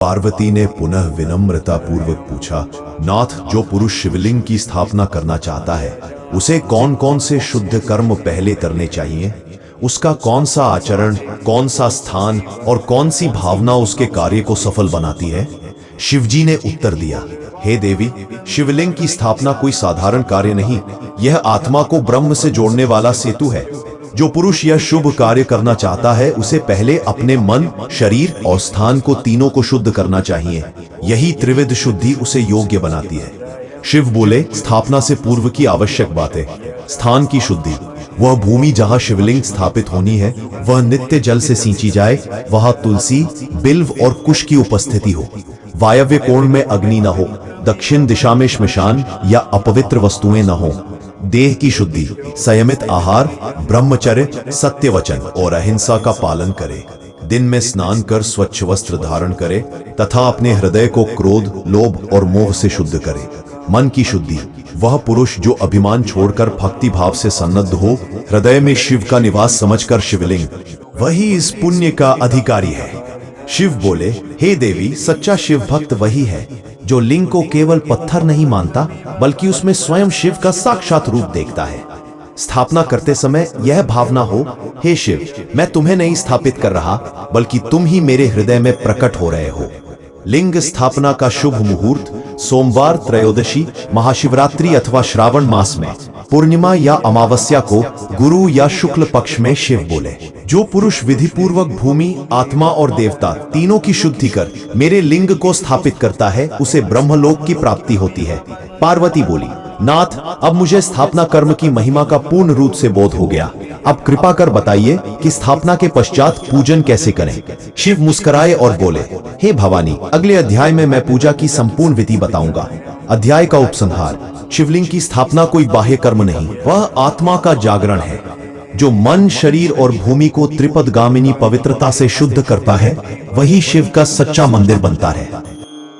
पार्वती ने पुनः विनम्रता पूर्वक पूछा, नाथ, जो पुरुष शिवलिंग की स्थापना करना चाहता है उसे कौन कौन से शुद्ध कर्म पहले करने चाहिए? उसका कौन सा आचरण, कौन सा स्थान और कौन सी भावना उसके कार्य को सफल बनाती है? शिवजी ने उत्तर दिया, हे देवी, शिवलिंग की स्थापना कोई साधारण कार्य नहीं, यह आत्मा को ब्रह्म से जोड़ने वाला सेतु है। जो पुरुष यह शुभ कार्य करना चाहता है उसे पहले अपने मन, शरीर और स्थान को तीनों को शुद्ध करना चाहिए। यही त्रिविध शुद्धि उसे योग्य बनाती है। शिव बोले, स्थापना से पूर्व की आवश्यक बातें। स्थान की शुद्धि, वह भूमि जहाँ शिवलिंग स्थापित होनी है वह नित्य जल से सींची जाए, वहाँ तुलसी, बिल्व और कुश की उपस्थिति हो, वायव्य कोण में अग्नि न हो, दक्षिण दिशा में श्मशान या अपवित्र वस्तुएं न हो। देह की शुद्धि, संयमित आहार, ब्रह्मचर्य, सत्य वचन और अहिंसा का पालन करे। दिन में स्नान कर स्वच्छ वस्त्र धारण करे तथा अपने हृदय को क्रोध, लोभ और मोह से शुद्ध करे। मन की शुद्धि, वह पुरुष जो अभिमान छोड़कर भक्ति भाव से सन्नद्ध हो, हृदय में शिव का निवास समझकर शिवलिंग, वही इस पुण्य का अधिकारी है। शिव बोले, हे देवी, सच्चा शिव भक्त वही है जो लिंग को केवल पत्थर नहीं मानता बल्कि उसमें स्वयं शिव का साक्षात रूप देखता है। स्थापना करते समय यह भावना हो, हे शिव, मैं तुम्हें नहीं स्थापित कर रहा बल्कि तुम ही मेरे हृदय में प्रकट हो रहे हो। लिंग स्थापना का शुभ मुहूर्त सोमवार, त्रयोदशी, महाशिवरात्रि अथवा श्रावण मास में पूर्णिमा या अमावस्या को गुरु या शुक्ल पक्ष में शिव बोले। जो पुरुष विधि पूर्वक भूमि, आत्मा और देवता तीनों की शुद्धि कर मेरे लिंग को स्थापित करता है उसे ब्रह्मलोक की प्राप्ति होती है। पार्वती बोली, नाथ, अब मुझे स्थापना कर्म की महिमा का पूर्ण रूप से बोध हो गया। अब कृपा कर बताइए कि स्थापना के पश्चात पूजन कैसे करें। शिव मुस्कुराए और बोले, हे भवानी, अगले अध्याय में मैं पूजा की संपूर्ण विधि बताऊंगा। अध्याय का उपसंहार, शिवलिंग की स्थापना कोई बाह्य कर्म नहीं, वह आत्मा का जागरण है। जो मन, शरीर और भूमि को त्रिपदगामिनी पवित्रता से शुद्ध करता है वही शिव का सच्चा मंदिर बनता है।